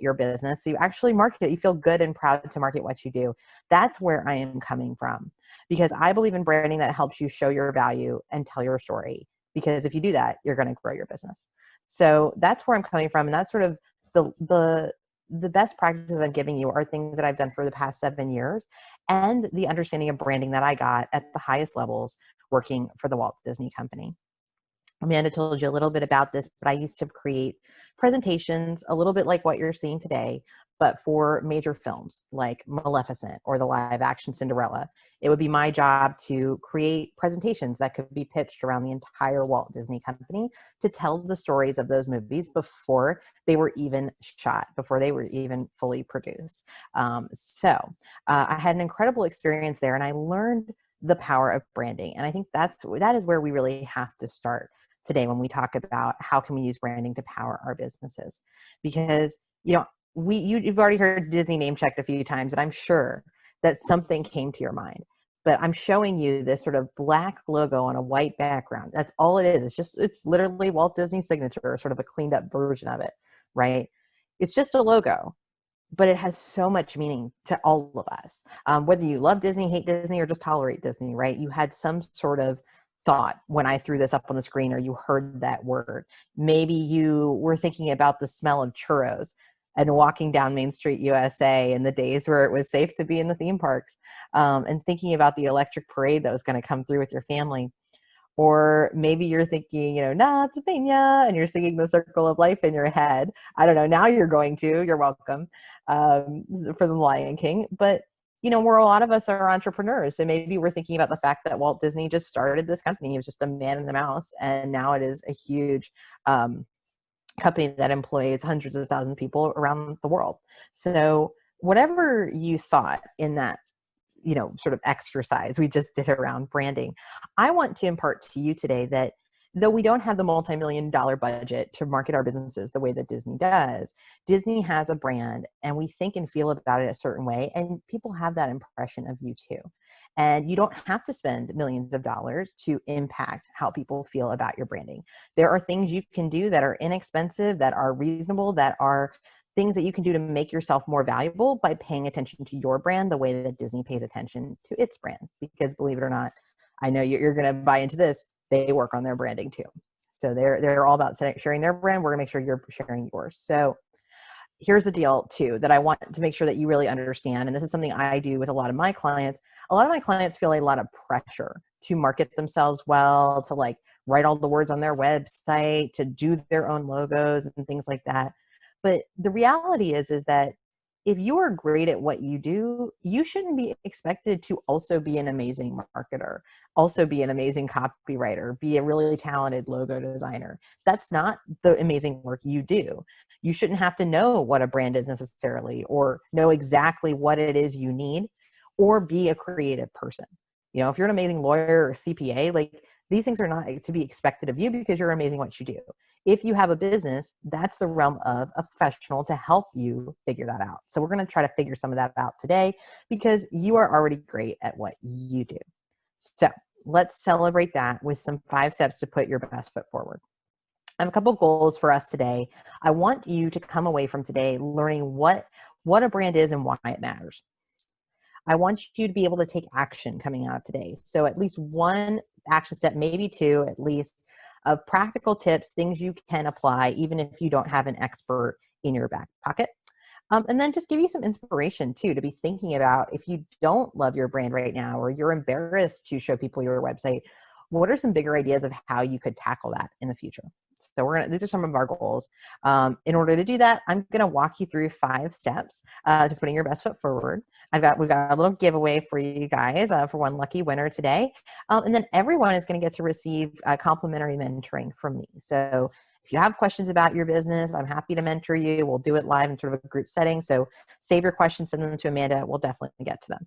your business. So you actually market it. You feel good and proud to market what you do. That's where I am coming from, because I believe in branding that helps you show your value and tell your story. Because if you do that, you're going to grow your business. So that's where I'm coming from. And that's sort of the best practices I'm giving you are things that I've done for the past 7 years, and the understanding of branding that I got at the highest levels working for the Walt Disney Company. Amanda told you a little bit about this, but I used to create presentations a little bit like what you're seeing today, but for major films like Maleficent or the live action Cinderella. It would be my job to create presentations that could be pitched around the entire Walt Disney Company to tell the stories of those movies before they were even shot, before they were even fully produced. I had an incredible experience there, and I learned the power of branding. And I think that is where we really have to start today when we talk about how can we use branding to power our businesses. Because, you've already heard Disney name checked a few times, and I'm sure that something came to your mind. But I'm showing you this sort of black logo on a white background. That's all it is. It's literally Walt Disney's signature, sort of a cleaned up version of it, right? It's just a logo, but it has so much meaning to all of us. Whether you love Disney, hate Disney, or just tolerate Disney, right? You had some sort of thought when I threw this up on the screen, or you heard that word. Maybe you were thinking about the smell of churros and walking down Main Street, USA in the days where it was safe to be in the theme parks, and thinking about the electric parade that was going to come through with your family. Or maybe you're thinking, Nat's Pena, and you're singing the Circle of Life in your head. I don't know. Now you're going to. You're welcome, for the Lion King. But, where a lot of us are entrepreneurs. So maybe we're thinking about the fact that Walt Disney just started this company. He was just a man in the mouse. And now it is a huge company that employs hundreds of thousands of people around the world. So whatever you thought in that sort of exercise we just did around branding, I want to impart to you today that though we don't have the multi-million-dollar budget to market our businesses the way that Disney does, Disney has a brand, and we think and feel about it a certain way, and people have that impression of you too. And you don't have to spend millions of dollars to impact how people feel about your branding. There are things you can do that are inexpensive, that are reasonable, that are things that you can do to make yourself more valuable by paying attention to your brand the way that Disney pays attention to its brand. Because believe it or not, I know you're going to buy into this, they work on their branding too. So they're all about sharing their brand. We're going to make sure you're sharing yours. So here's the deal too, that I want to make sure that you really understand. And this is something I do with a lot of my clients. A lot of my clients feel a lot of pressure to market themselves well, to like write all the words on their website, to do their own logos and things like that. But the reality is that if you are great at what you do, you shouldn't be expected to also be an amazing marketer, also be an amazing copywriter, be a really talented logo designer. That's not the amazing work you do. You shouldn't have to know what a brand is necessarily, or know exactly what it is you need, or be a creative person. If you're an amazing lawyer or CPA, like these things are not to be expected of you because you're amazing at what you do. If you have a business, that's the realm of a professional to help you figure that out. So we're going to try to figure some of that out today because you are already great at what you do. So let's celebrate that with some 5 steps to put your best foot forward. I have a couple goals for us today. I want you to come away from today learning what a brand is and why it matters. I want you to be able to take action coming out of today. So at least 1 action step, maybe 2 at least, of practical tips, things you can apply even if you don't have an expert in your back pocket. And then just give you some inspiration too, to be thinking about if you don't love your brand right now, or you're embarrassed to show people your website, what are some bigger ideas of how you could tackle that in the future? So these are some of our goals. In order to do that, I'm going to walk you through 5 steps to putting your best foot forward. We've got a little giveaway for you guys for 1 lucky winner today. And then everyone is going to get to receive complimentary mentoring from me. So if you have questions about your business, I'm happy to mentor you. We'll do it live in sort of a group setting. So save your questions, send them to Amanda. We'll definitely get to them.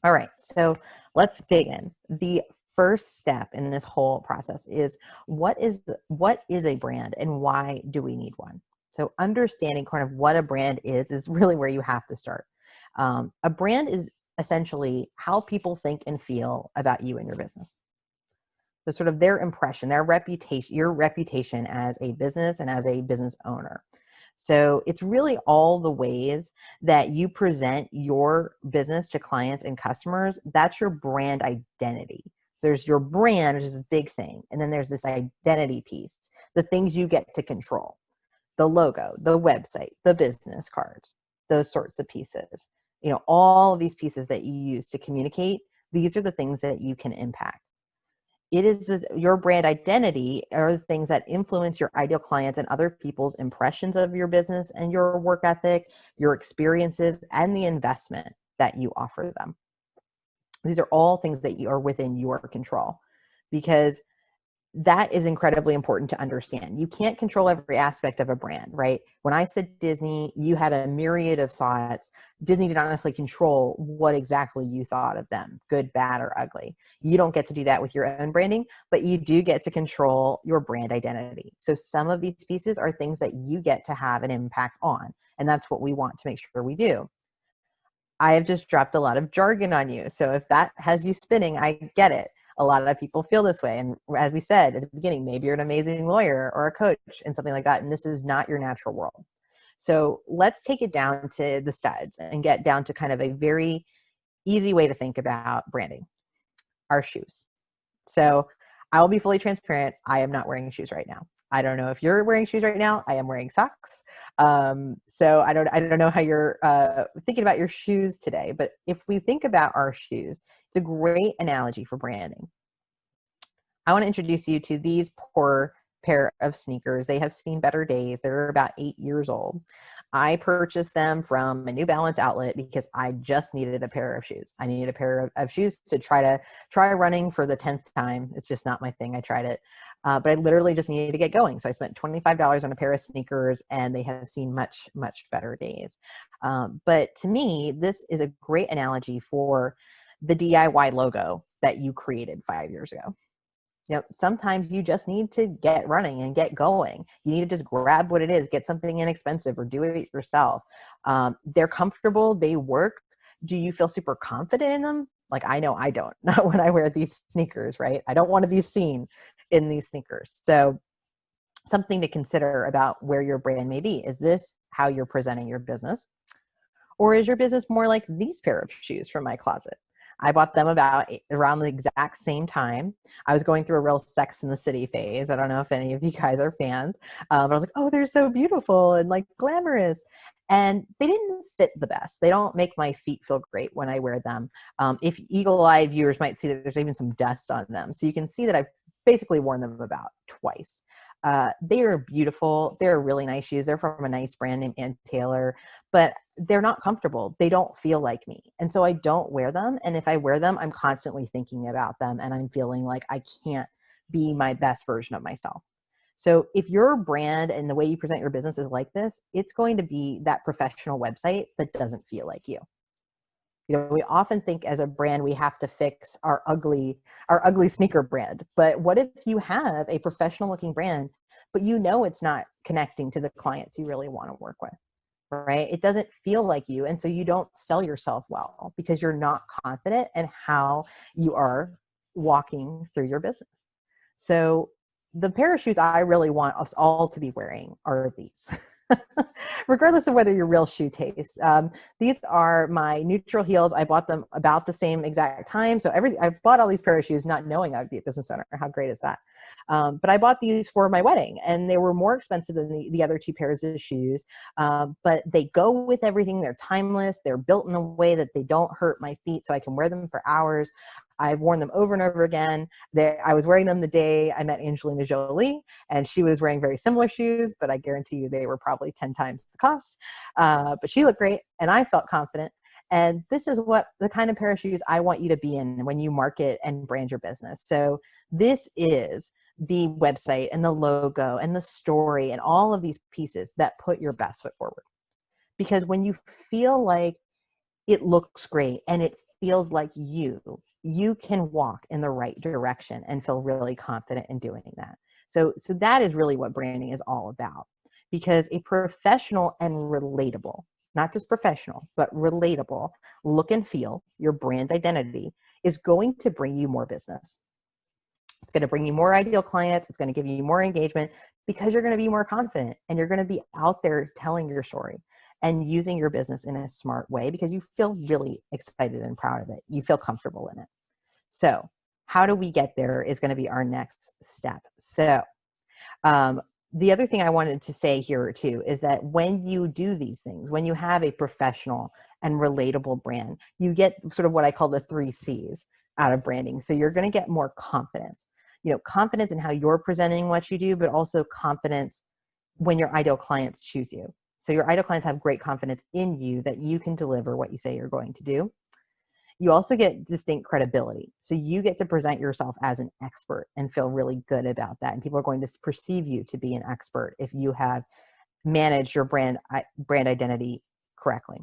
All right, so let's dig in. The first step in this whole process is what is a brand and why do we need one? So understanding kind of what a brand is really where you have to start. A brand is essentially how people think and feel about you and your business. So sort of their impression, their reputation, your reputation as a business and as a business owner. So it's really all the ways that you present your business to clients and customers. That's your brand identity. There's your brand, which is a big thing. And then there's this identity piece, the things you get to control, the logo, the website, the business cards, those sorts of pieces. All of these pieces that you use to communicate, these are the things that you can impact. It is your brand identity are the things that influence your ideal clients and other people's impressions of your business and your work ethic, your experiences, and the investment that you offer them. These are all things that are within your control, because that is incredibly important to understand. You can't control every aspect of a brand, right? When I said Disney, you had a myriad of thoughts. Disney did not necessarily control what exactly you thought of them, good, bad, or ugly. You don't get to do that with your own branding, but you do get to control your brand identity. So some of these pieces are things that you get to have an impact on, and that's what we want to make sure we do. I have just dropped a lot of jargon on you. So if that has you spinning, I get it. A lot of people feel this way. And as we said at the beginning, maybe you're an amazing lawyer or a coach and something like that, and this is not your natural world. So let's take it down to the studs and get down to kind of a very easy way to think about branding: our shoes. So I will be fully transparent. I am not wearing shoes right now. I don't know if you're wearing shoes right now. I am wearing socks. So I don't know how you're thinking about your shoes today, but if we think about our shoes, it's a great analogy for branding. I want to introduce you to these poor pair of sneakers. They have seen better days. They're about 8 years old. I purchased them from a New Balance outlet because I just needed a pair of shoes. I needed a pair of shoes to try running for the 10th time. It's just not my thing. I tried it. But I literally just needed to get going. So I spent $25 on a pair of sneakers, and they have seen much, much better days. But to me, this is a great analogy for the DIY logo that you created 5 years ago. Sometimes you just need to get running and get going. You need to just grab what it is, get something inexpensive, or do it yourself. They're comfortable. They work. Do you feel super confident in them? Like, I know I don't, not when I wear these sneakers, right? I don't want to be seen in these sneakers. So something to consider about where your brand may be. Is this how you're presenting your business? Or is your business more like these pair of shoes from my closet? I bought them around the exact same time. I was going through a real Sex in the City phase. I don't know if any of you guys are fans, but I was like, oh, they're so beautiful and like glamorous. And they didn't fit the best. They don't make my feet feel great when I wear them. If eagle-eyed viewers might see that there's even some dust on them. So you can see that I've basically worn them about twice. They are beautiful. They're really nice shoes. They're from a nice brand named Ann Taylor, but they're not comfortable. They don't feel like me. And so I don't wear them. And if I wear them, I'm constantly thinking about them, and I'm feeling like I can't be my best version of myself. So if your brand and the way you present your business is like this, it's going to be that professional website that doesn't feel like you. We often think as a brand, we have to fix our ugly sneaker brand. But what if you have a professional looking brand, but it's not connecting to the clients you really want to work with, right? It doesn't feel like you. And so you don't sell yourself well because you're not confident in how you are walking through your business. So the pair of shoes I really want us all to be wearing are these. Regardless of whether your real shoe taste. These are my neutral heels. I bought them about the same exact time. So I've bought all these pair of shoes not knowing I would be a business owner. How great is that? But I bought these for my wedding, and they were more expensive than the other two pairs of shoes. But they go with everything. They're timeless. They're built in a way that they don't hurt my feet, so I can wear them for hours. I've worn them over and over again. I was wearing them the day I met Angelina Jolie, and she was wearing very similar shoes, but I guarantee you they were probably 10 times the cost. But she looked great, and I felt confident. And this is what the kind of pair of shoes I want you to be in when you market and brand your business. So this is the website and the logo and the story and all of these pieces that put your best foot forward. Because when you feel like it looks great and it feels like you can walk in the right direction and feel really confident in doing that. So that is really what branding is all about. Because a professional and relatable, not just professional, but relatable look and feel, your brand identity, is going to bring you more business. It's going to bring you more ideal clients. It's going to give you more engagement because you're going to be more confident and you're going to be out there telling your story and using your business in a smart way because you feel really excited and proud of it. You feel comfortable in it. So how do we get there is going to be our next step. So the other thing I wanted to say here too is that when you do these things, when you have a professional and relatable brand, you get sort of what I call the 3 C's out of branding. So you're going to get more confidence, confidence in how you're presenting what you do, but also confidence when your ideal clients choose you. So your ideal clients have great confidence in you that you can deliver what you say you're going to do. You also get distinct credibility. So you get to present yourself as an expert and feel really good about that. And people are going to perceive you to be an expert if you have managed your brand identity correctly.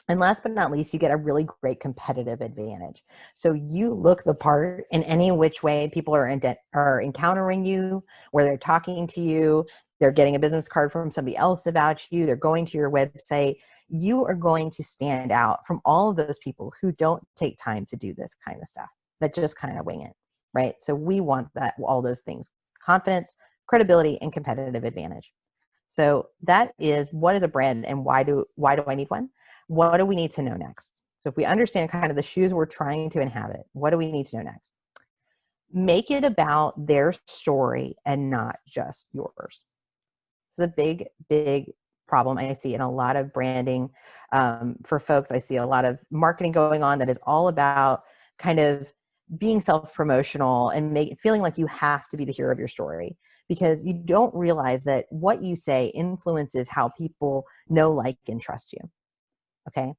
And last but not least, you get a really great competitive advantage. So you look the part in any which way people are encountering you, where they're talking to you, they're getting a business card from somebody else about you, they're going to your website. You are going to stand out from all of those people who don't take time to do this kind of stuff, that just kind of wing it, right? So we want that, all those things: confidence, credibility, and competitive advantage. So that is, what is a brand and why do I need one? What do we need to know next? So if we understand kind of the shoes we're trying to inhabit, what do we need to know next? Make it about their story and not just yours. It's a big, big problem I see in a lot of branding for folks. I see a lot of marketing going on that is all about kind of being self-promotional and feeling like you have to be the hero of your story, because you don't realize that what you say influences how people know, like, and trust you. Okay.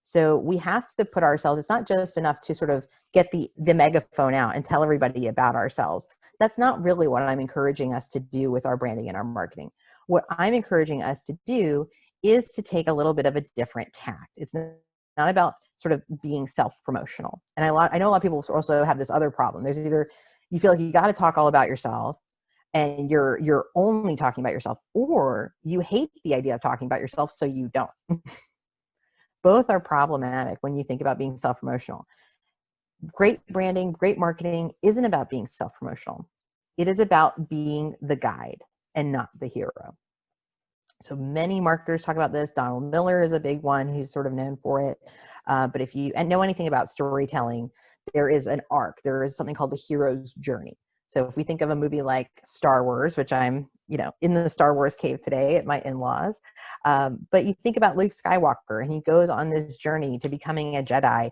So we have to put ourselves, it's not just enough to sort of get the megaphone out and tell everybody about ourselves. That's not really what I'm encouraging us to do with our branding and our marketing. What I'm encouraging us to do is to take a little bit of a different tact. It's not about sort of being self-promotional. And I know a lot of people also have this other problem. There's either you feel like you got to talk all about yourself and you're only talking about yourself, or you hate the idea of talking about yourself, so you don't. Both are problematic when you think about being self-promotional. Great branding, great marketing isn't about being self-promotional. It is about being the guide and not the hero. So many marketers talk about this. Donald Miller is a big one. He's sort of known for it. But if you know anything about storytelling, there is an arc. There is something called the hero's journey. So if we think of a movie like Star Wars, which I'm, in the Star Wars cave today at my in-laws, but you think about Luke Skywalker, and he goes on this journey to becoming a Jedi.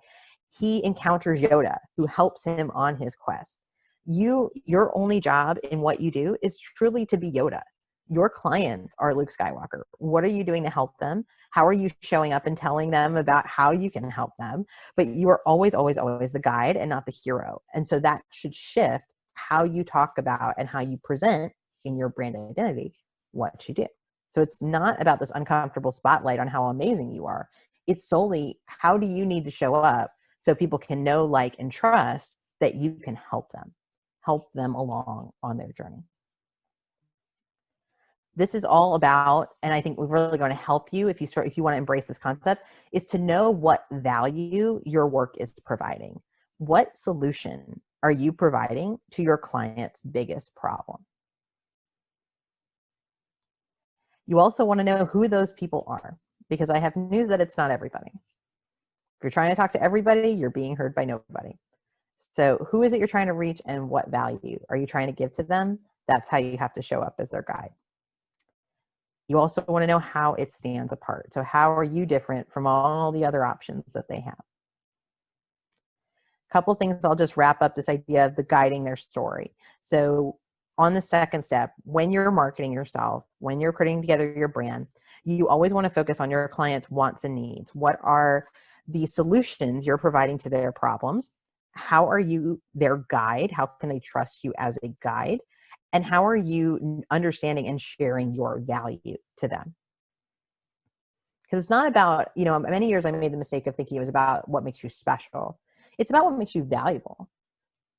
He encounters Yoda, who helps him on his quest. Your only job in what you do is truly to be Yoda. Your clients are Luke Skywalker. What are you doing to help them? How are you showing up and telling them about how you can help them? But you are always, always, always the guide and not the hero. And so that should shift how you talk about and how you present in your brand identity what you do. So it's not about this uncomfortable spotlight on how amazing you are. It's solely, how do you need to show up so people can know, like, and trust that you can help them along on their journey. This is all about, and I think we're really going to help you if you want to embrace this concept, is to know what value your work is providing. What solution are you providing to your client's biggest problem? You also want to know who those people are, because I have news that it's not everybody. If you're trying to talk to everybody, you're being heard by nobody. So who is it you're trying to reach, and what value are you trying to give to them? That's how you have to show up as their guide. You also want to know how it stands apart. So how are you different from all the other options that they have? A couple things, I'll just wrap up this idea of the guiding their story. So on the second step, when you're marketing yourself, when you're putting together your brand, you always want to focus on your clients' wants and needs. What are the solutions you're providing to their problems? How are you their guide? How can they trust you as a guide? And how are you understanding and sharing your value to them? Because it's not about, many years I made the mistake of thinking it was about what makes you special. It's about what makes you valuable.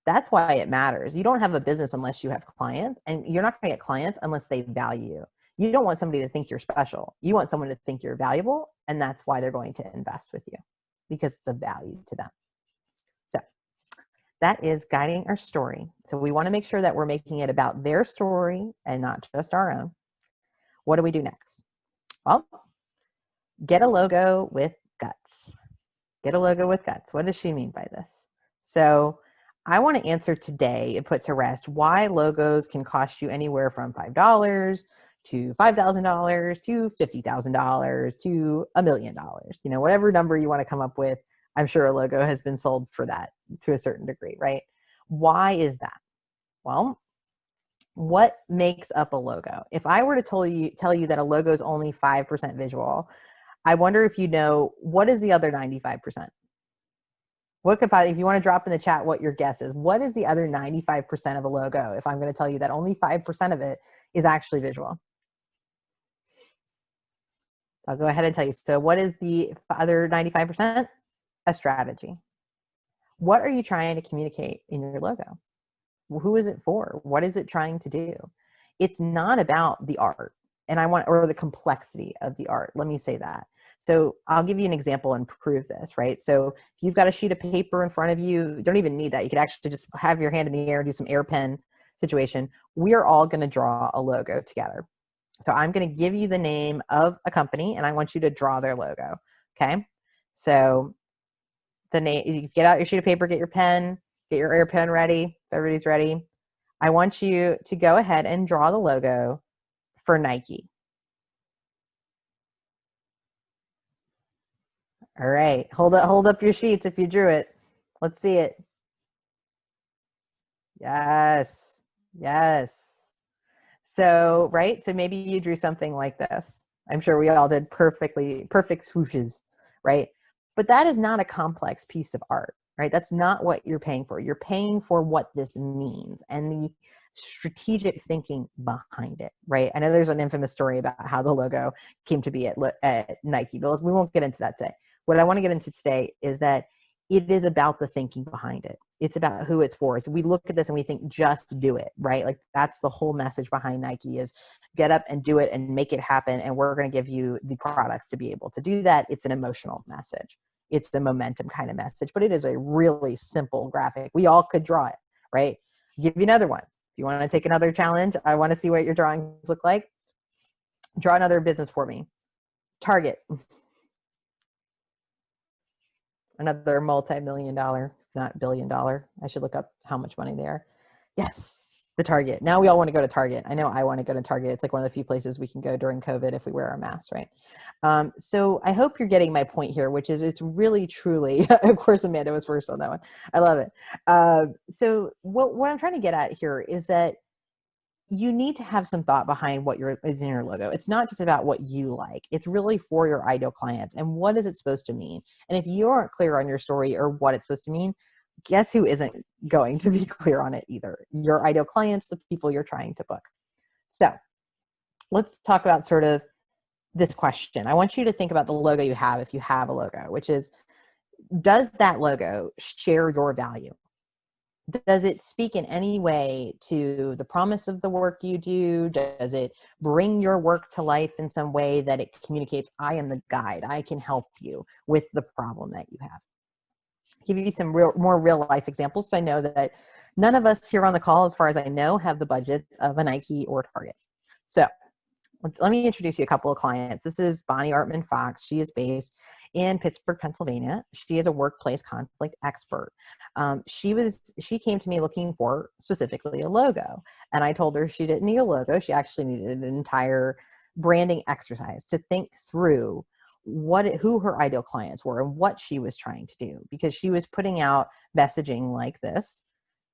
That's why it matters. You don't have a business unless you have clients, and you're not going to get clients unless they value you. You don't want somebody to think you're special. You want someone to think you're valuable, and that's why they're going to invest with you, because it's a value to them. So That is guiding our story. So we want to make sure that we're making it about their story and not just our own. What do we do next? Well, get a logo with guts. Get a logo with guts. What does she mean by this? So I want to answer today and put to rest why logos can cost you anywhere from $5 to $5,000 to $50,000 to $1 million. You know, whatever number you want to come up with, I'm sure a logo has been sold for that to a certain degree, right? Why is that? Well, what makes up a logo? If I were to tell you that a logo is only 5% visual, I wonder if you know what is the other 95%. What could if you want to drop in the chat what your guess is, what is the other 95% of a logo? If I'm going to tell you that only 5% of it is actually visual. So I'll go ahead and tell you. So what is the other 95%? A strategy. What are you trying to communicate in your logo? Who is it for? What is it trying to do? It's not about the art or the complexity of the art. Let me say that. So I'll give you an example and prove this, right? So if you've got a sheet of paper in front of you, you don't even need that. You could actually just have your hand in the air and do some air pen situation. We are all going to draw a logo together. So I'm going to give you the name of a company and I want you to draw their logo. Okay. So the name, you get out your sheet of paper, get your pen, get your air pen ready. If everybody's ready. I want you to go ahead and draw the logo for Nike. All right, hold up your sheets if you drew it. Let's see it. Yes, yes. So, right, so maybe you drew something like this. I'm sure we all did perfect swooshes, right? But that is not a complex piece of art, right? That's not what you're paying for. You're paying for what this means and the strategic thinking behind it, right? I know there's an infamous story about how the logo came to be at Nike, but we won't get into that today. What I want to get into today is that it is about the thinking behind it. It's about who it's for. So we look at this and we think, just do it, right? Like that's the whole message behind Nike is get up and do it and make it happen. And we're going to give you the products to be able to do that. It's an emotional message. It's the momentum kind of message, but it is a really simple graphic. We all could draw it, right? I'll give you another one. If you want to take another challenge, I want to see what your drawings look like. Draw another business for me. Target. Another multi-million dollar, not billion dollar. I should look up how much money they are. Yes, the Target. Now we all want to go to Target. I know I want to go to Target. It's like one of the few places we can go during COVID if we wear our masks, right? So I hope you're getting my point here, which is it's really, truly, of course, Amanda was first on that one. I love it. So what I'm trying to get at here is that you need to have some thought behind what is in your logo. It's not just about what you like. It's really for your ideal clients and what is it supposed to mean? And if you aren't clear on your story or what it's supposed to mean, guess who isn't going to be clear on it either? Your ideal clients, the people you're trying to book. So let's talk about sort of this question. I want you to think about the logo you have if you have a logo, which is, does that logo share your value? Does it speak in any way to the promise of the work you do? Does it bring your work to life in some way that it communicates, I am the guide, I can help you with the problem that you have? I'll give you some more real life examples. I know that none of us here on the call, as far as I know, have the budgets of a Nike or Target. So let me introduce you a couple of clients. This is Bonnie Artman Fox. She is based in Pittsburgh, Pennsylvania. She is a workplace conflict expert. She came to me looking for specifically a logo. And I told her she didn't need a logo. She actually needed an entire branding exercise to think through who her ideal clients were and what she was trying to do, because she was putting out messaging like this: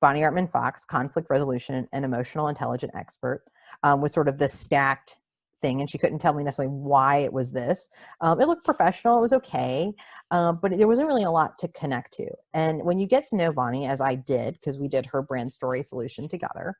Bonnie Artman Fox, conflict resolution and emotional intelligence expert, was sort of the stacked thing, and she couldn't tell me necessarily why it was this. It looked professional, it was okay, but there wasn't really a lot to connect to. And when you get to know Bonnie, as I did, because we did her brand story solution together,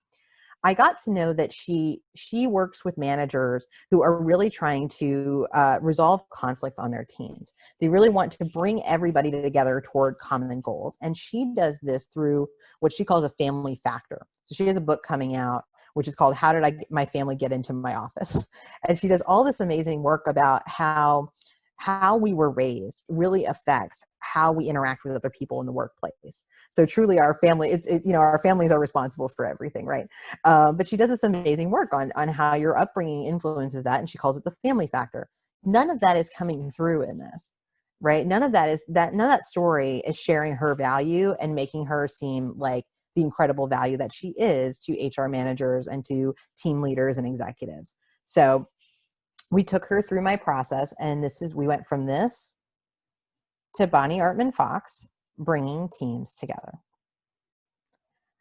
I got to know that she works with managers who are really trying to resolve conflicts on their teams. They really want to bring everybody together toward common goals. And she does this through what she calls a family factor. So she has a book coming out, which is called How Did My Family Get Into My Office? And she does all this amazing work about how how we were raised really affects how we interact with other people in the workplace. So truly our family, our families are responsible for everything, right? But she does this amazing work on how your upbringing influences that, and she calls it the family factor. None of that is coming through in this, right? None of that story is sharing her value and making her seem like the incredible value that she is to HR managers and to team leaders and executives. So we took her through my process, and we went from this to Bonnie Artman Fox, bringing teams together.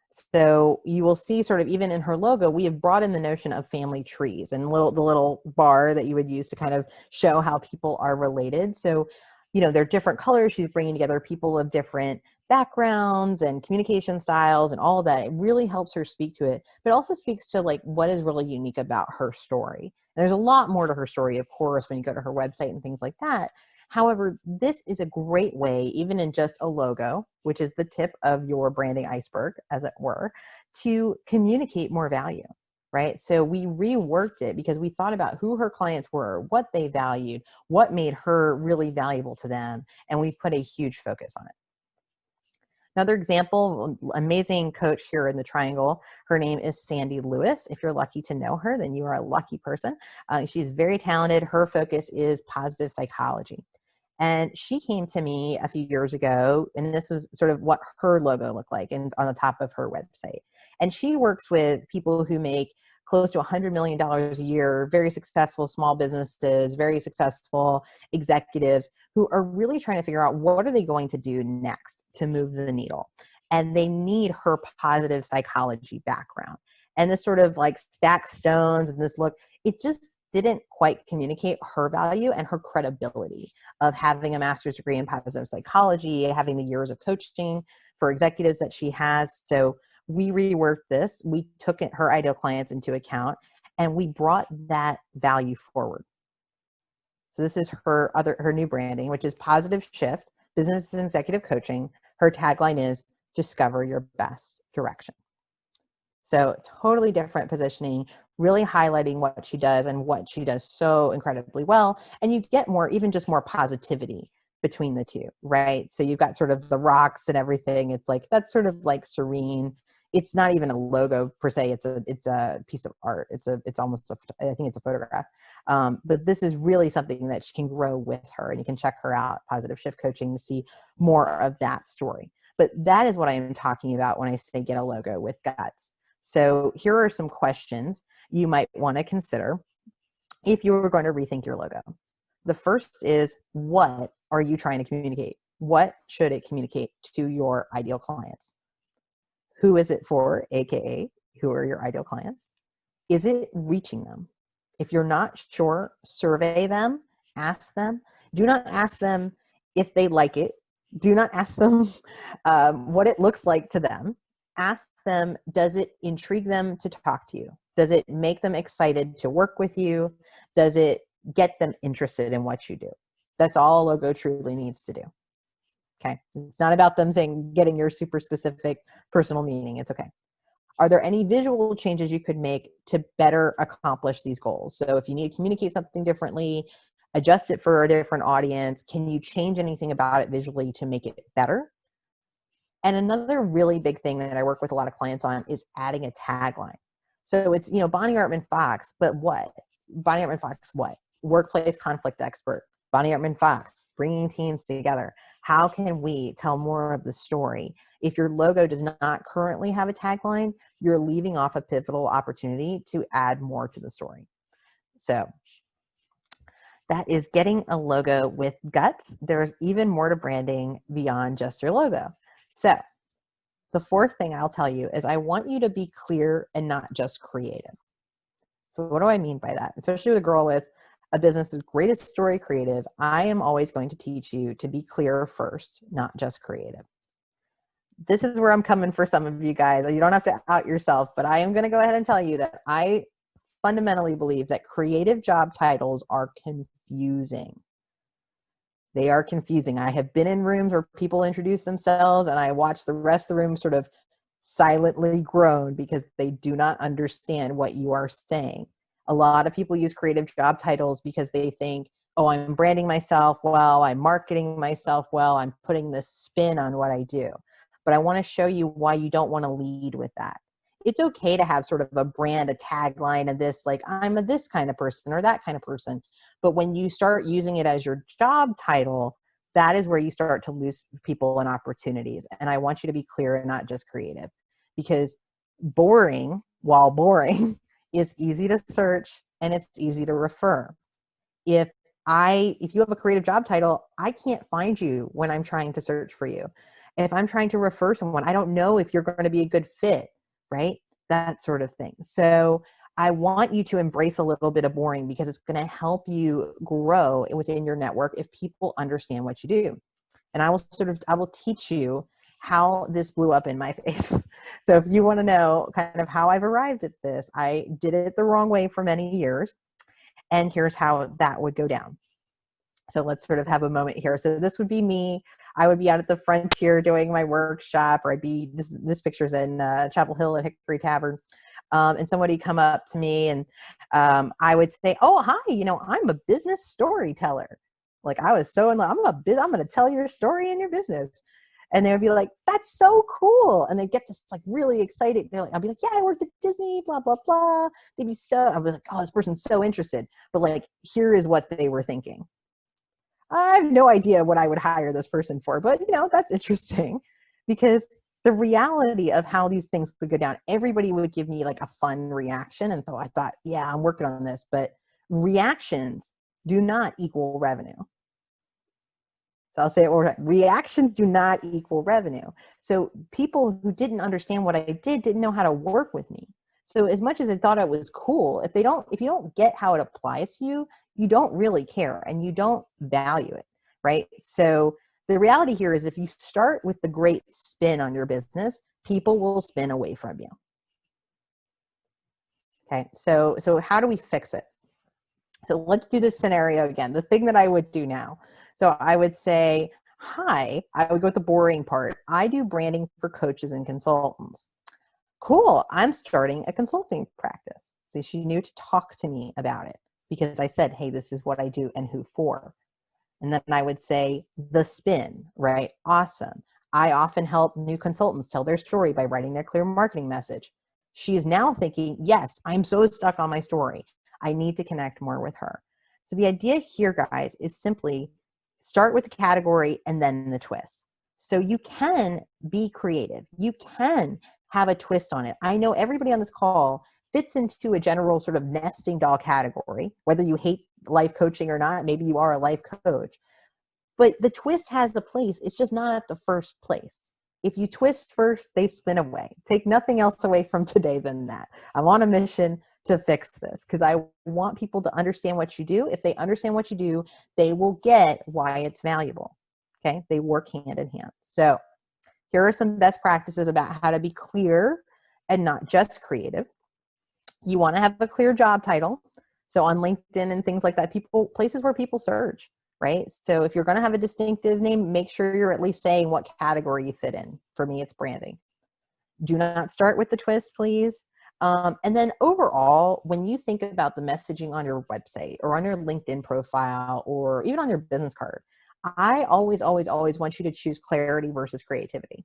So you will see sort of even in her logo, we have brought in the notion of family trees and the little bar that you would use to kind of show how people are related. So, they're different colors. She's bringing together people of different backgrounds and communication styles and all of that. It really helps her speak to it, but also speaks to like what is really unique about her story. And there's a lot more to her story, of course, when you go to her website and things like that. However, this is a great way, even in just a logo, which is the tip of your branding iceberg, as it were, to communicate more value, right? So we reworked it because we thought about who her clients were, what they valued, what made her really valuable to them, and we put a huge focus on it. Another example, amazing coach here in the Triangle. Her name is Sandy Lewis. If you're lucky to know her, then you are a lucky person. She's very talented. Her focus is positive psychology. And she came to me a few years ago, and this was sort of what her logo looked like and on the top of her website. And she works with people who make close to $100 million a year, very successful small businesses, very successful executives who are really trying to figure out what are they going to do next to move the needle. And they need her positive psychology background. And this sort of like stack stones and this look, it just didn't quite communicate her value and her credibility of having a master's degree in positive psychology, having the years of coaching for executives that she has. So we reworked this. We took her ideal clients into account, and we brought that value forward. So this is her new branding, which is Positive Shift, Business and Executive Coaching. Her tagline is Discover Your Best Direction. So totally different positioning, really highlighting what she does and what she does so incredibly well. And you get even just more positivity between the two, right? So you've got sort of the rocks and everything. It's like, that's sort of like serene. It's not even a logo per se. It's a piece of art. I think it's a photograph. But this is really something that you can grow with her, and you can check her out, Positive Shift Coaching, to see more of that story. But that is what I am talking about when I say get a logo with guts. So here are some questions you might want to consider if you were going to rethink your logo. The first is, what are you trying to communicate? What should it communicate to your ideal clients? Who is it for, AKA, who are your ideal clients? Is it reaching them? If you're not sure, survey them, ask them. Do not ask them if they like it. Do not ask them what it looks like to them. Ask them, does it intrigue them to talk to you? Does it make them excited to work with you? Does it get them interested in what you do? That's all a logo truly needs to do. Okay. It's not about them getting your super specific personal meaning. It's okay. Are there any visual changes you could make to better accomplish these goals? So if you need to communicate something differently, adjust it for a different audience, can you change anything about it visually to make it better? And another really big thing that I work with a lot of clients on is adding a tagline. So it's, Bonnie Artman Fox, but what? Bonnie Artman Fox, what? Workplace conflict expert. Bonnie Artman Fox, bringing teams together. How can we tell more of the story? If your logo does not currently have a tagline, you're leaving off a pivotal opportunity to add more to the story. So that is getting a logo with guts. There's even more to branding beyond just your logo. So the fourth thing I'll tell you is I want you to be clear and not just creative. So what do I mean by that? Especially with a girl with a business with greatest story creative, I am always going to teach you to be clear first, not just creative. This is where I'm coming for some of you guys. You don't have to out yourself, but I am going to go ahead and tell you that I fundamentally believe that creative job titles are confusing. They are confusing. I have been in rooms where people introduce themselves and I watch the rest of the room sort of silently groan because they do not understand what you are saying. A lot of people use creative job titles because they think oh, I'm branding myself well, I'm marketing myself well, I'm putting this spin on what I do. But I want to show you why you don't want to lead with that. It's okay to have sort of a brand, a tagline of this, like, I'm a this kind of person or that kind of person. But when you start using it as your job title, that is where you start to lose people and opportunities. And I want you to be clear and not just creative, because boring, while boring, is easy to search and it's easy to refer. If you have a creative job title, I can't find you when I'm trying to search for you. If I'm trying to refer someone, I don't know if you're going to be a good fit, right? That sort of thing. So I want you to embrace a little bit of boring, because it's going to help you grow within your network if people understand what you do. And I will teach you how this blew up in my face. So if you want to know kind of how I've arrived at this, I did it the wrong way for many years. And here's how that would go down. So let's sort of have a moment here. So this would be me. I would be out at the Frontier doing my workshop, or I'd be, this picture's in Chapel Hill at Hickory Tavern. And somebody come up to me and I would say, oh, hi, I'm a business storyteller. Like, I was so in love. I'm going to tell your story in your business. And they would be like, that's so cool. And they get this like really excited. I'll be like, yeah, I worked at Disney, blah, blah, blah. They'd be I'll be like, oh, this person's so interested. But like, here is what they were thinking. I have no idea what I would hire this person for, but that's interesting, because the reality of how these things would go down, everybody would give me like a fun reaction. And so I thought, yeah, I'm working on this, but reactions do not equal revenue. So I'll say it, reactions do not equal revenue. So people who didn't understand what I did didn't know how to work with me. So as much as I thought it was cool, if you don't get how it applies to you, you don't really care and you don't value it, right? So the reality here is, if you start with the great spin on your business, people will spin away from you. Okay, so how do we fix it? So let's do this scenario again. The thing that I would do now. So I would say, hi, I would go with the boring part. I do branding for coaches and consultants. Cool, I'm starting a consulting practice. So she knew to talk to me about it, because I said, hey, this is what I do and who for. And then I would say the spin, right? Awesome. I often help new consultants tell their story by writing their clear marketing message. She is now thinking, yes, I'm so stuck on my story. I need to connect more with her. So the idea here, guys, is simply start with the category and then the twist. So you can be creative. You can have a twist on it. I know everybody on this call fits into a general sort of nesting doll category, whether you hate life coaching or not. Maybe you are a life coach, but the twist has the place. It's just not at the first place. If you twist first, they spin away. Take nothing else away from today than that. I'm on a mission to fix this, because I want people to understand what you do. If they understand what you do, they will get why it's valuable. Okay, they work hand in hand. So here are some best practices about how to be clear and not just creative. You want to have a clear job title. So on LinkedIn and things like that, places where people search, right? So if you're going to have a distinctive name, make sure you're at least saying what category you fit in. For me, it's branding. Do not start with the twist, please. And then overall, when you think about the messaging on your website or on your LinkedIn profile or even on your business card, I always, always, always want you to choose clarity versus creativity.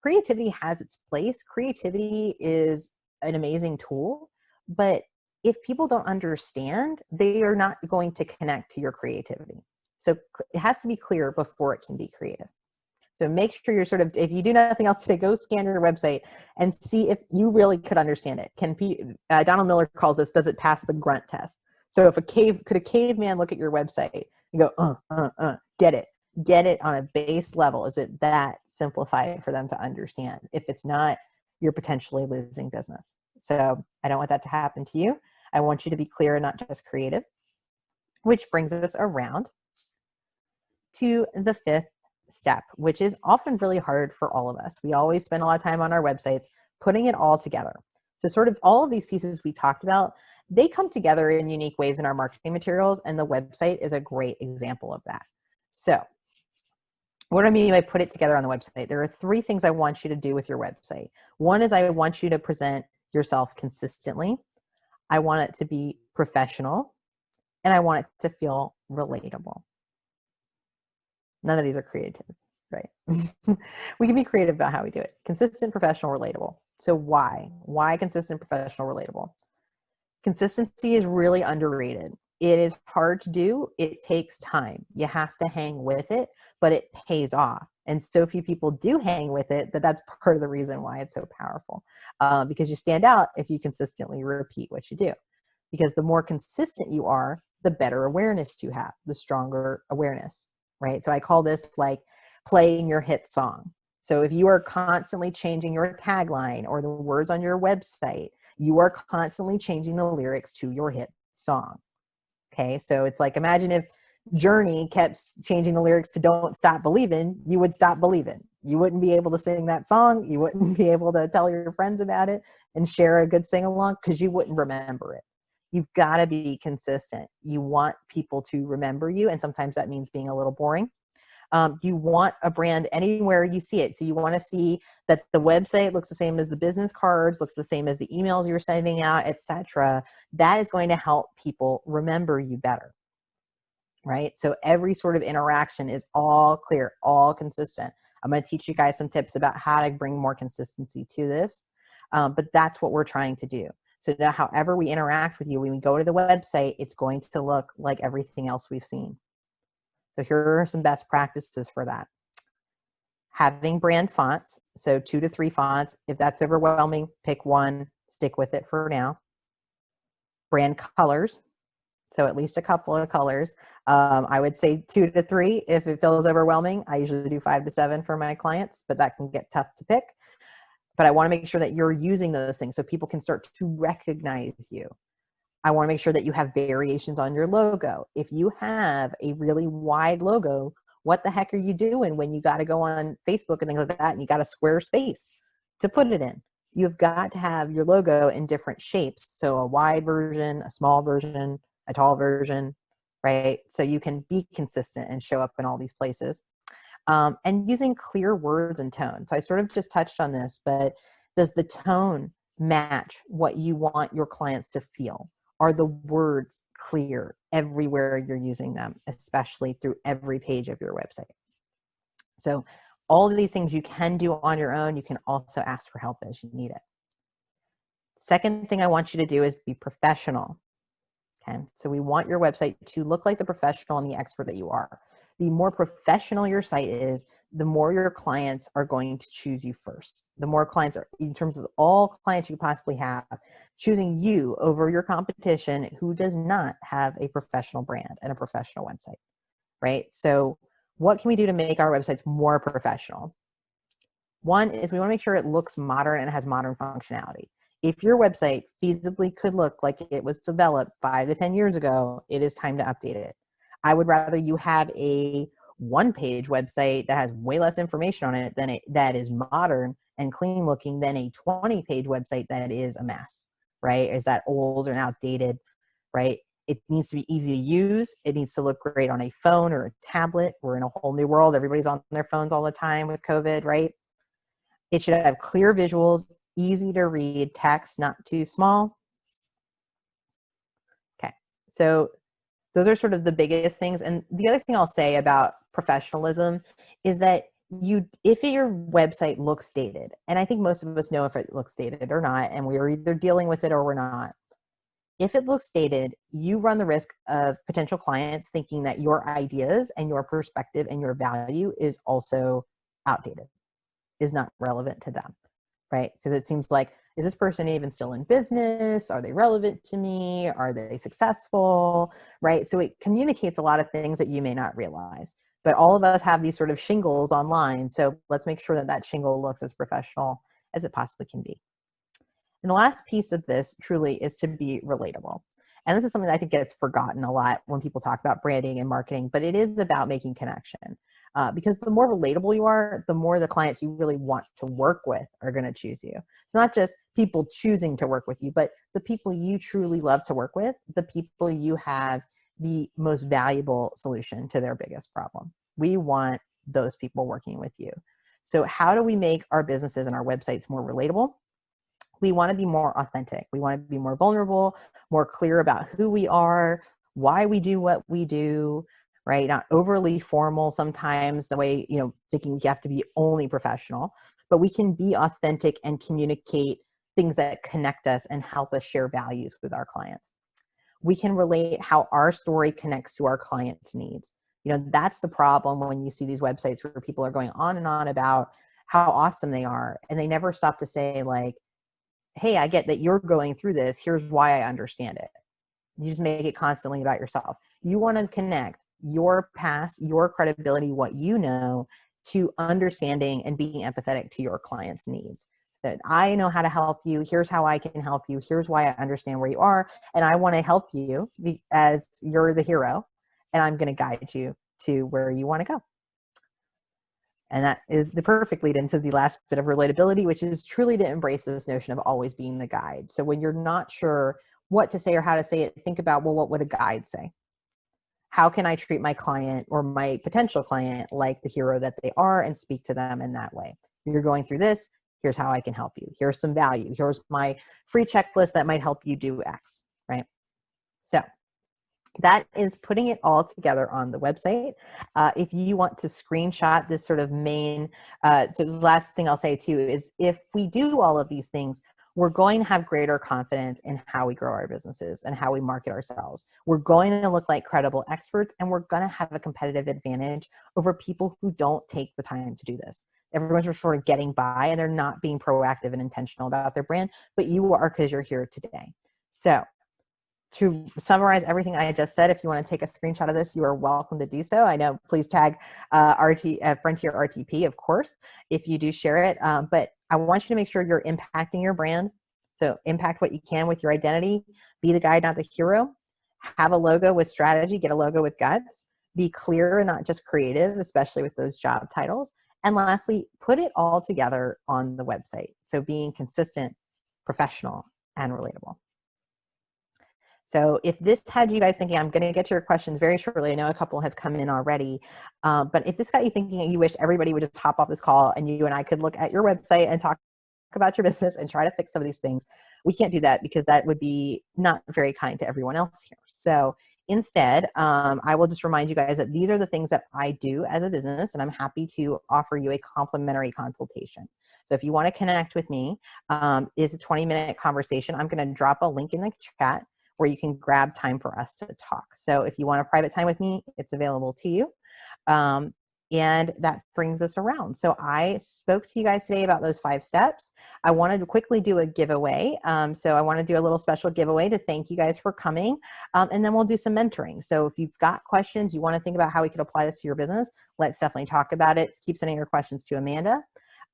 Creativity has its place. Creativity is an amazing tool, but if people don't understand, they are not going to connect to your creativity. So it has to be clear before it can be creative. So make sure you're if you do nothing else today, go scan your website and see if you really could understand it. Donald Miller calls this, does it pass the grunt test? So could a caveman look at your website and go, get it on a base level? Is it that simplified for them to understand? If it's not, you're potentially losing business. So I don't want that to happen to you. I want you to be clear and not just creative, which brings us around to the fifth step, which is often really hard for all of us. We always spend a lot of time on our websites putting it all together. So sort of all of these pieces we talked about, they come together in unique ways in our marketing materials, and the website is a great example of that. So what do I mean by put it together on the website? There are three things I want you to do with your website. One is I want you to present yourself consistently. I want it to be professional, and I want it to feel relatable. None of these are creative, right? We can be creative about how we do it. Consistent, professional, relatable. So why? Why consistent, professional, relatable? Consistency is really underrated. It is hard to do. It takes time. You have to hang with it, but it pays off. And so few people do hang with it that that's part of the reason why it's so powerful. Because you stand out if you consistently repeat what you do. Because the more consistent you are, the better awareness you have, the stronger awareness, right? So I call this like playing your hit song. So if you are constantly changing your tagline or the words on your website, you are constantly changing the lyrics to your hit song. Okay, so it's like, imagine if Journey kept changing the lyrics to Don't Stop Believin', you would stop believing. You wouldn't be able to sing that song. You wouldn't be able to tell your friends about it and share a good sing along because you wouldn't remember it. You've got to be consistent. You want people to remember you, and sometimes that means being a little boring. You want a brand anywhere you see it. So you want to see that the website looks the same as the business cards, looks the same as the emails you're sending out, etc. That is going to help people remember you better, right? So every sort of interaction is all clear, all consistent. I'm going to teach you guys some tips about how to bring more consistency to this, but that's what we're trying to do. So now however we interact with you, when we go to the website, it's going to look like everything else we've seen. So here are some best practices for that. Having brand fonts, so 2 to 3 fonts. If that's overwhelming, pick one, stick with it for now. Brand colors, so at least a couple of colors. I would say 2 to 3 if it feels overwhelming. I usually do 5 to 7 for my clients, but that can get tough to pick. But I want to make sure that you're using those things so people can start to recognize you. I want to make sure that you have variations on your logo. If you have a really wide logo, what the heck are you doing when you got to go on Facebook and things like that and you got a square space to put it in? You've got to have your logo in different shapes. So a wide version, a small version, a tall version, right? So you can be consistent and show up in all these places. And using clear words and tone. So I sort of just touched on this, but does the tone match what you want your clients to feel? Are the words clear everywhere you're using them, especially through every page of your website? So all of these things you can do on your own. You can also ask for help as you need it. Second thing I want you to do is be professional. Okay, so we want your website to look like the professional and the expert that you are. The more professional your site is, the more your clients are going to choose you first. The more clients are, in terms of all clients you possibly have, choosing you over your competition who does not have a professional brand and a professional website, right? So what can we do to make our websites more professional? One is we want to make sure it looks modern and has modern functionality. If your website feasibly could look like it was developed 5 to 10 years ago, it is time to update it. I would rather you have a one-page website that has way less information on it than that is modern and clean looking than a 20-page website that is a mess, right? Is that old and outdated, right? It needs to be easy to use. It needs to look great on a phone or a tablet. We're in a whole new world. Everybody's on their phones all the time with COVID, right? It should have clear visuals, easy to read text, not too small. Okay, so those are sort of the biggest things. And the other thing I'll say about professionalism is that if your website looks dated, and I think most of us know if it looks dated or not, and we're either dealing with it or we're not. If it looks dated, you run the risk of potential clients thinking that your ideas and your perspective and your value is also outdated, is not relevant to them, right? So it seems like, is this person even still in business? Are they relevant to me? Are they successful, right? So it communicates a lot of things that you may not realize. But all of us have these sort of shingles online. So let's make sure that that shingle looks as professional as it possibly can be. And the last piece of this truly is to be relatable. And this is something that I think gets forgotten a lot when people talk about branding and marketing, but it is about making connection. Because the more relatable you are, the more the clients you really want to work with are going to choose you. It's not just people choosing to work with you, but the people you truly love to work with, the people you have the most valuable solution to their biggest problem. We want those people working with you. So how do we make our businesses and our websites more relatable? We want to be more authentic. We want to be more vulnerable, more clear about who we are, why we do what we do, right? Not overly formal sometimes, the way, thinking we have to be only professional, but we can be authentic and communicate things that connect us and help us share values with our clients. We can relate how our story connects to our clients' needs. That's the problem when you see these websites where people are going on and on about how awesome they are, and they never stop to say, like, hey, I get that you're going through this. Here's why I understand it. You just make it constantly about yourself. You want to connect your past, your credibility, what you know, to understanding and being empathetic to your client's needs. That I know how to help you. Here's how I can help you. Here's why I understand where you are. And I want to help you as you're the hero. And I'm going to guide you to where you want to go. And that is the perfect lead into the last bit of relatability, which is truly to embrace this notion of always being the guide. So when you're not sure what to say or how to say it, think about, well, what would a guide say? How can I treat my client or my potential client like the hero that they are and speak to them in that way? You're going through this. Here's how I can help you. Here's some value. Here's my free checklist that might help you do X, right? So that is putting it all together on the website. If you want to screenshot this sort of main, so the last thing I'll say too is if we do all of these things, we're going to have greater confidence in how we grow our businesses and how we market ourselves. We're going to look like credible experts, and we're going to have a competitive advantage over people who don't take the time to do this. Everyone's just sort of getting by and they're not being proactive and intentional about their brand, but you are, because you're here today. So to summarize everything I just said, if you want to take a screenshot of this, you are welcome to do so. I know, please tag Frontier RTP, of course, if you do share it. But I want you to make sure you're impacting your brand. So impact what you can with your identity. Be the guide, not the hero. Have a logo with strategy. Get a logo with guts. Be clear and not just creative, especially with those job titles. And lastly, put it all together on the website. So being consistent, professional, and relatable. So if this had you guys thinking, I'm going to get to your questions very shortly. I know a couple have come in already. But if this got you thinking and you wish everybody would just hop off this call and you and I could look at your website and talk about your business and try to fix some of these things, we can't do that because that would be not very kind to everyone else here. So instead, I will just remind you guys that these are the things that I do as a business, and I'm happy to offer you a complimentary consultation. So if you want to connect with me, it's a 20-minute conversation. I'm going to drop a link in the chat where you can grab time for us to talk. So if you want a private time with me, it's available to you. And that brings us around. So I spoke to you guys today about those 5 steps. I wanted to quickly do a giveaway. So I want to do a little special giveaway to thank you guys for coming. And then we'll do some mentoring. So if you've got questions, you want to think about how we could apply this to your business, let's definitely talk about it. Keep sending your questions to Amanda.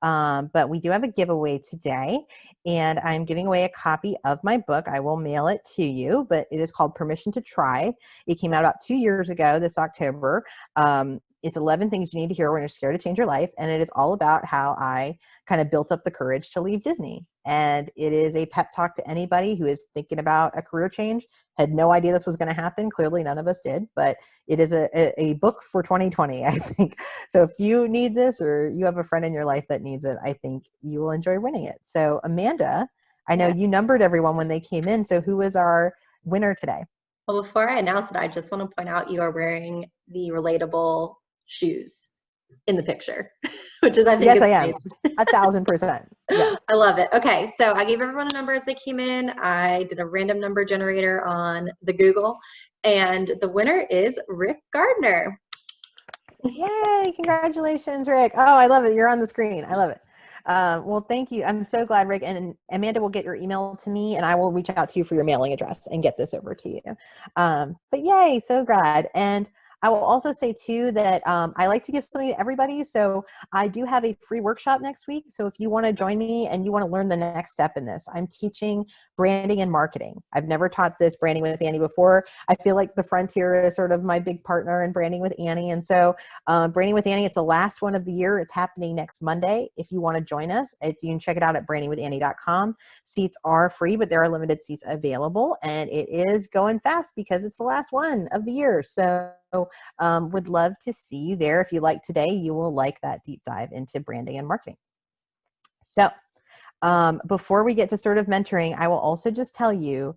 But we do have a giveaway today, and I'm giving away a copy of my book. I will mail it to you, but it is called Permission to Try. It came out about 2 years ago, this October. It's 11 things you need to hear when you're scared to change your life. And it is all about how I kind of built up the courage to leave Disney. And it is a pep talk to anybody who is thinking about a career change. Had no idea this was going to happen. Clearly none of us did, but it is a book for 2020, I think. So if you need this or you have a friend in your life that needs it, I think you will enjoy winning it. So Amanda, I know you numbered everyone when they came in. So who is our winner today? Well, before I announce it, I just want to point out you are wearing the relatable shoes in the picture, which is, I think, yes, I am. 1,000%. Yes. I love it. Okay, so I gave everyone a number as they came in. I did a random number generator on the Google, and the winner is Rick Gardner. Yay, congratulations, Rick. Oh, I love it. You're on the screen. I love it. Well, thank you. I'm so glad, Rick. And Amanda will get your email to me, and I will reach out to you for your mailing address and get this over to you. But yay, so glad. And I will also say too that I like to give something to everybody. So I do have a free workshop next week. So if you want to join me and you want to learn the next step in this, I'm teaching branding and marketing. I've never taught this branding with Annie before. I feel like the Frontier is sort of my big partner in branding with Annie. And so branding with Annie, it's the last one of the year. It's happening next Monday. If you want to join us, you can check it out at brandingwithannie.com. Seats are free, but there are limited seats available, and it is going fast because it's the last one of the year. So would love to see you there. If you like today, you will like that deep dive into branding and marketing. So before we get to sort of mentoring, I will also just tell you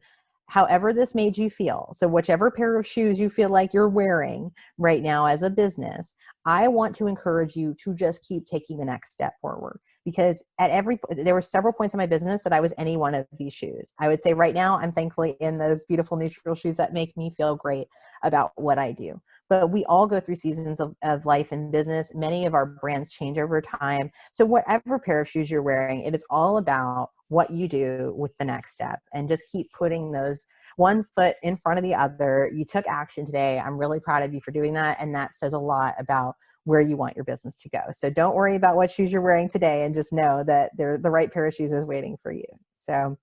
however this made you feel. So whichever pair of shoes you feel like you're wearing right now as a business, I want to encourage you to just keep taking the next step forward, because there were several points in my business that I was any one of these shoes. I would say right now, I'm thankfully in those beautiful neutral shoes that make me feel great about what I do. But we all go through seasons of life and business. Many of our brands change over time. So whatever pair of shoes you're wearing, it is all about what you do with the next step, and just keep putting those one foot in front of the other. You took action today. I'm really proud of you for doing that. And that says a lot about where you want your business to go. So don't worry about what shoes you're wearing today, and just know that the right pair of shoes is waiting for you. So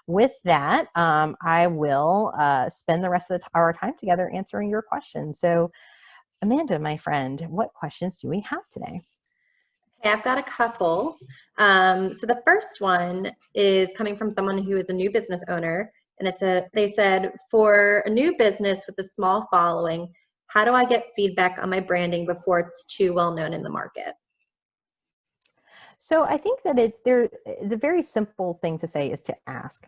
with that, I will spend the rest of our time together answering your questions. So Amanda, my friend, what questions do we have today? Okay, I've got a couple. So the first one is coming from someone who is a new business owner, and they said, for a new business with a small following, how do I get feedback on my branding before it's too well known in the market? So I think that the very simple thing to say is to ask.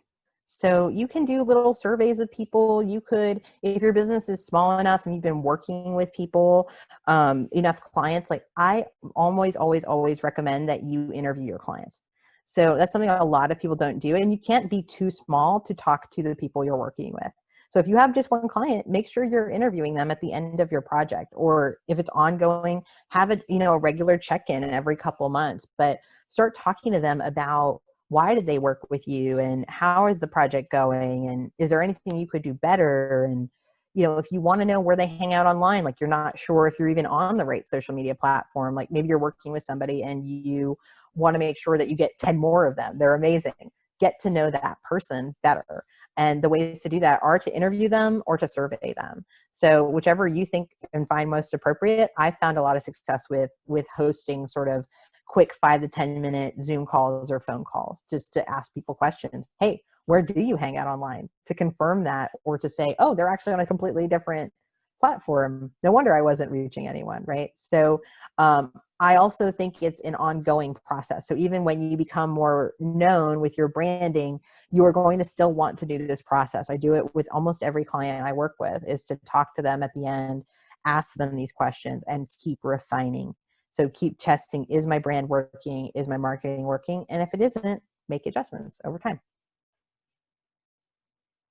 So you can do little surveys of people. You could, if your business is small enough and you've been working with people, enough clients, like I always recommend that you interview your clients. So that's something a lot of people don't do. And you can't be too small to talk to the people you're working with. So if you have just one client, make sure you're interviewing them at the end of your project, or if it's ongoing, have a regular check-in every couple months, but start talking to them about why did they work with you, and how is the project going, and is there anything you could do better? And if you want to know where they hang out online, like you're not sure if you're even on the right social media platform, like maybe you're working with somebody and you want to make sure that you get 10 more of them. They're amazing. Get to know that person better. And the ways to do that are to interview them or to survey them. So whichever you think and find most appropriate. I found a lot of success with hosting sort of quick 5 to 10 minute Zoom calls or phone calls, just to ask people questions. Hey, where do you hang out online? To confirm that, or to say, oh, they're actually on a completely different platform. No wonder I wasn't reaching anyone, right? So I also think it's an ongoing process. So even when you become more known with your branding, you are going to still want to do this process. I do it with almost every client I work with, is to talk to them at the end, ask them these questions, and keep refining. So keep testing, is my brand working? Is my marketing working? And if it isn't, make adjustments over time.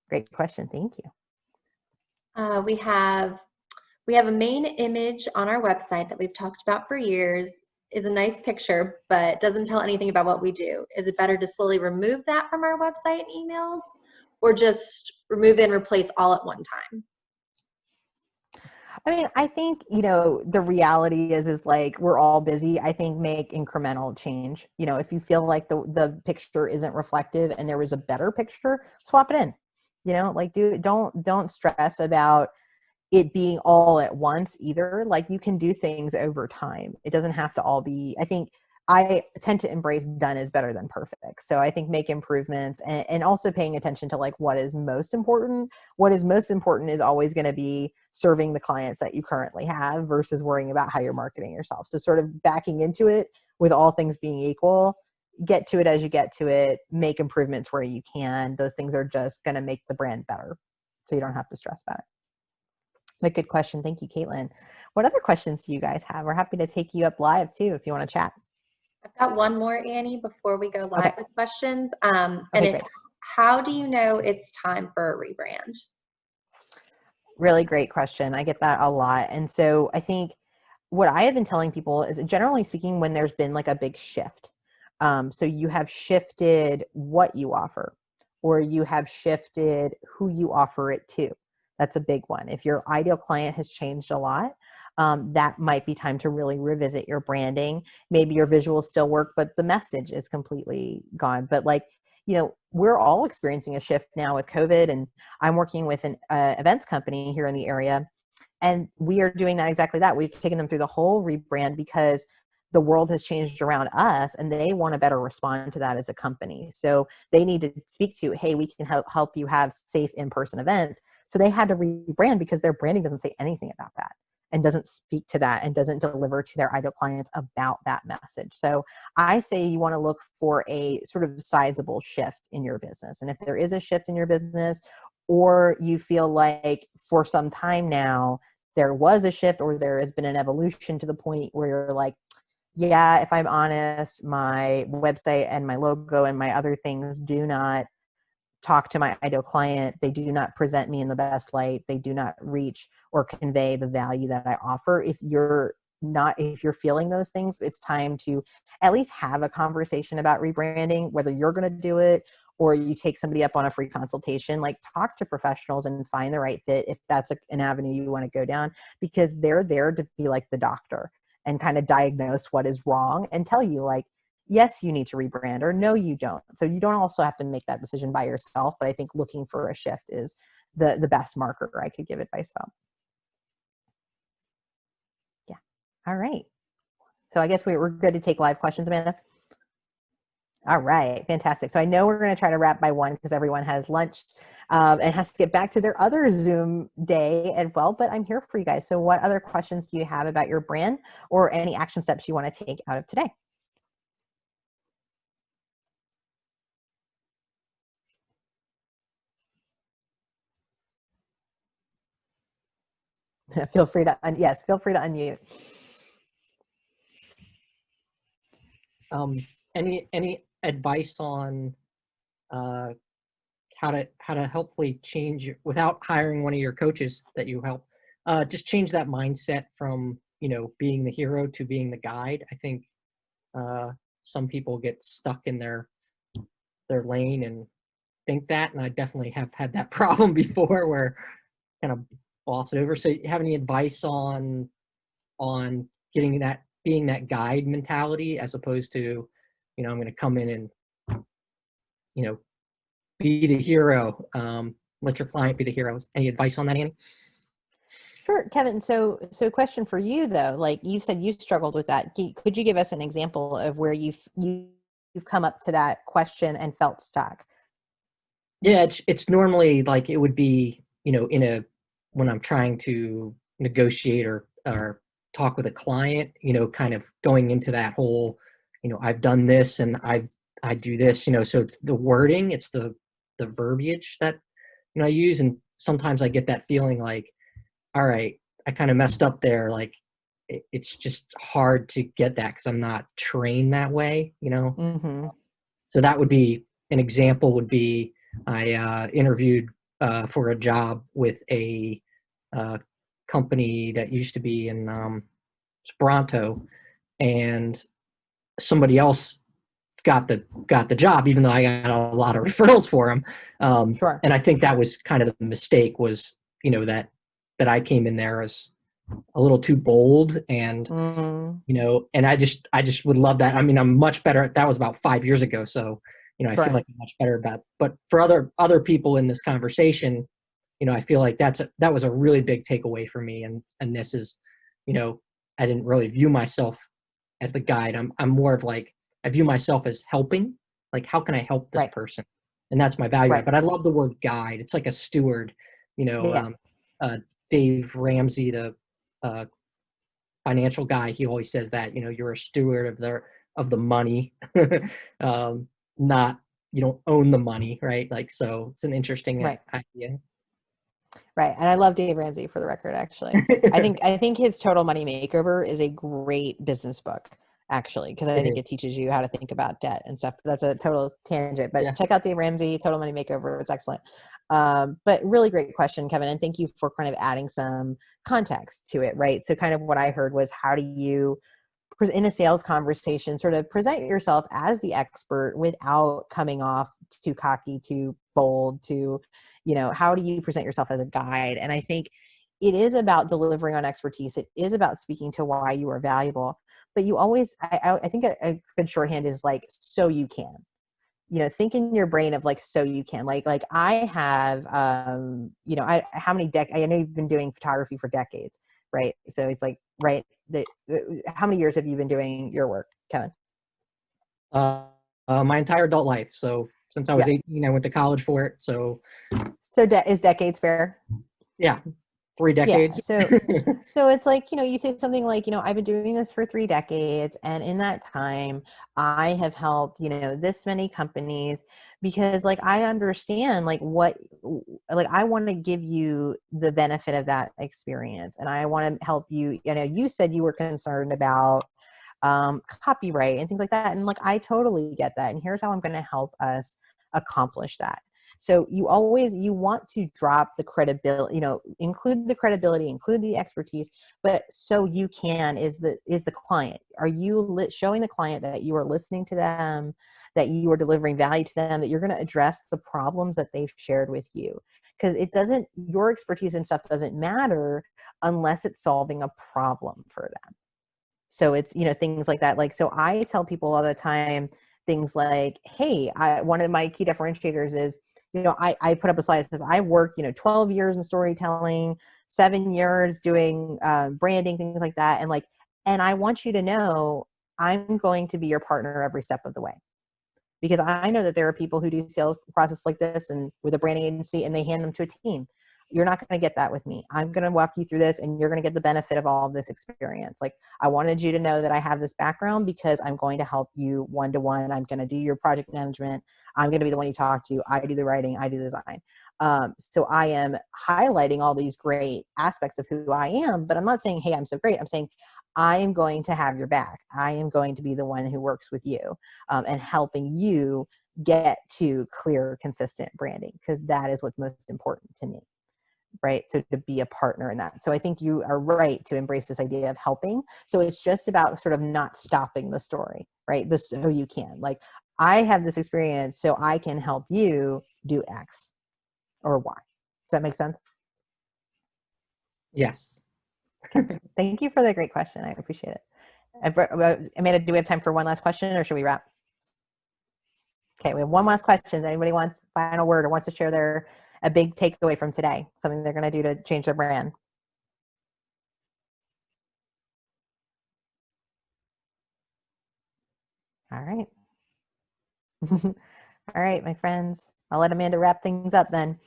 Great question. Thank you. We have a main image on our website that we've talked about for years. Is a nice picture, but doesn't tell anything about what we do. Is it better to slowly remove that from our website and emails, or just remove and replace all at one time? I mean, I think, the reality is like, we're all busy. I think make incremental change. If you feel like the picture isn't reflective and there was a better picture, swap it in. Like don't stress about it being all at once either. Like you can do things over time. It doesn't have to all be, I think I tend to embrace done is better than perfect. So I think make improvements, and also paying attention to like what is most important. What is most important is always going to be serving the clients that you currently have versus worrying about how you're marketing yourself. So sort of backing into it with all things being equal, get to it as you get to it, make improvements where you can. Those things are just going to make the brand better. So you don't have to stress about it. A good question. Thank you, Caitlin. What other questions do you guys have? We're happy to take you up live too if you want to chat. I've got one more, Annie, before we go live with questions. And Okay, it's, great. how do you know it's time for a rebrand? Really great question. I get that a lot. And so I think what I have been telling people is, generally speaking, when there's been like a big shift, so you have shifted what you offer, or you have shifted who you offer it to. That's a big one. If your ideal client has changed a lot, that might be time to really revisit your branding. Maybe your visuals still work, but the message is completely gone. But we're all experiencing a shift now with COVID, and I'm working with an events company here in the area, and we are doing that exactly that. We've taken them through the whole rebrand because the world has changed around us, and they want to better respond to that as a company. So they need to speak to, hey, we can help you have safe in-person events. So they had to rebrand because their branding doesn't say anything about that, and doesn't speak to that, and doesn't deliver to their ideal clients about that message. So I say you want to look for a sort of sizable shift in your business. And if there is a shift in your business, or you feel like for some time now, there was a shift or there has been an evolution to the point where you're like, yeah, if I'm honest, my website and my logo and my other things do not talk to my ideal client. They do not present me in the best light. They do not reach or convey the value that I offer. If you're feeling those things, it's time to at least have a conversation about rebranding, whether you're going to do it or you take somebody up on a free consultation. Like, talk to professionals and find the right fit if that's an avenue you want to go down, because they're there to be like the doctor and kind of diagnose what is wrong and tell you, like, yes, you need to rebrand, or no, you don't. So you don't also have to make that decision by yourself. But I think looking for a shift is the best marker I could give advice about. Yeah. All right. So I guess we're good to take live questions, Amanda. All right, fantastic. So I know we're going to try to wrap by 1 because everyone has lunch and has to get back to their other Zoom day as well, but I'm here for you guys. So what other questions do you have about your brand or any action steps you want to take out of today? Feel free to, feel free to unmute. Any advice on how to helpfully change without hiring one of your coaches that you help, just change that mindset from, being the hero to being the guide? I think some people get stuck in their lane and think that, and I definitely have had that problem before where kind of boss it over. So you have any advice on getting that, being that guide mentality, as opposed to, I'm going to come in and, be the hero, let your client be the hero? Any advice on that, Annie? Sure, Kevin. So question for you though, like you said, you struggled with that. Could you give us an example of where you've come up to that question and felt stuck? Yeah, it's normally like, it would be, when I'm trying to negotiate or talk with a client, kind of going into that whole, I've done this and I do this, so it's the wording, it's the verbiage that, I use. And sometimes I get that feeling like, all right, I kind of messed up there. Like, it's just hard to get that because I'm not trained that way, Mm-hmm. So that would be an example. Would be, I interviewed for a job with a company that used to be in Toronto, and somebody else got the job, even though I got a lot of referrals for him. Sure. And I think that was kind of the mistake, was, that I came in there as a little too bold, and and I just would love that. I mean, I'm much better. That was about 5 years ago, so I Sure. feel like I'm much better about. But for other people in this conversation, I feel like that was a really big takeaway for me. And this is, I didn't really view myself as the guide. I'm more of like, I view myself as helping. Like, how can I help this Right. person? And that's my value. Right. But I love the word guide. It's like a steward. Yeah. Dave Ramsey, the financial guy, he always says that, you're a steward of the money, not, you don't own the money, right? Like, so it's an interesting Right. idea. Right. And I love Dave Ramsey, for the record, actually. I think his Total Money Makeover is a great business book, actually, because I think it teaches you how to think about debt and stuff. That's a total tangent, but check out Dave Ramsey, Total Money Makeover. It's excellent. But really great question, Kevin. And thank you for kind of adding some context to it, right? So kind of what I heard was, how do you, in a sales conversation, sort of present yourself as the expert without coming off too cocky, too bold, too, how do you present yourself as a guide? And I think it is about delivering on expertise. It is about speaking to why you are valuable. But you always, I think a good shorthand is like, so you can. Think in your brain of like, so you can. Like I have, how many I know you've been doing photography for decades, right? So it's like, right. How many years have you been doing your work, Kevin? My entire adult life. So since I was 18, I went to college for it. So is decades fair? Yeah. 3 decades. So it's like, you say something like, I've been doing this for 3 decades, and in that time I have helped, this many companies, because like I understand like I want to give you the benefit of that experience, and I want to help you. You said you were concerned about copyright and things like that, and like I totally get that, and here's how I'm going to help us accomplish that. So you want to drop the credibility, include the credibility, include the expertise, but so you can is the client. Are you showing the client that you are listening to them, that you are delivering value to them, that you're going to address the problems that they've shared with you? Because your expertise and stuff doesn't matter unless it's solving a problem for them. So it's, things like that. Like, so I tell people all the time, things like, hey, one of my key differentiators is, I put up a slide that says I worked, 12 years in storytelling, 7 years doing branding, things like that. And I want you to know I'm going to be your partner every step of the way. Because I know that there are people who do sales process like this and with a branding agency, and they hand them to a team. You're not going to get that with me. I'm going to walk you through this, and you're going to get the benefit of all of this experience. Like, I wanted you to know that I have this background because I'm going to help you one-to-one. I'm going to do your project management. I'm going to be the one you talk to. I do the writing. I do the design. So I am highlighting all these great aspects of who I am, but I'm not saying, hey, I'm so great. I'm saying I am going to have your back. I am going to be the one who works with you and helping you get to clear, consistent branding, because that is what's most important to me. Right. So to be a partner in that. So I think you are right to embrace this idea of helping. So it's just about sort of not stopping the story, right? So you can, like, I have this experience, so I can help you do X or Y. Does that make sense? Yes. Okay. Thank you for the great question. I appreciate it. Amanda, do we have time for one last question, or should we wrap? Okay, we have one last question. Anybody wants final word or wants to share a big takeaway from today, something they're going to do to change their brand? All right. All right, my friends. I'll let Amanda wrap things up then.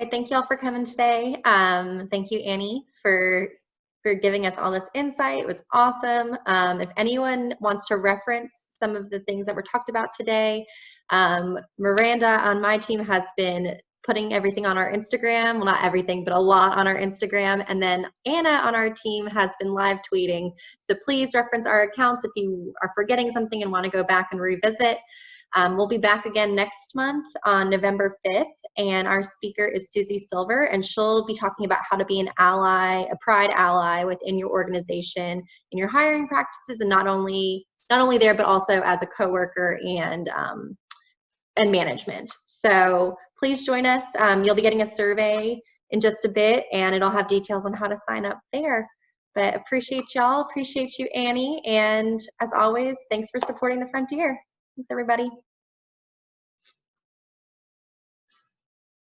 Thank you all for coming today. Thank you, Annie, for giving us all this insight. It was awesome. If anyone wants to reference some of the things that were talked about today, Miranda on my team has been putting everything on our Instagram. Well, not everything, but a lot on our Instagram. And then Anna on our team has been live tweeting. So please reference our accounts if you are forgetting something and want to go back and revisit. We'll be back again next month on November 5th, and our speaker is Susie Silver, and she'll be talking about how to be an ally, a pride ally within your organization, in your hiring practices, and not only there, but also as a coworker and management. So please join us. You'll be getting a survey in just a bit, and it'll have details on how to sign up there. But appreciate y'all, appreciate you, Annie, and as always, thanks for supporting the Frontier. Thanks, everybody.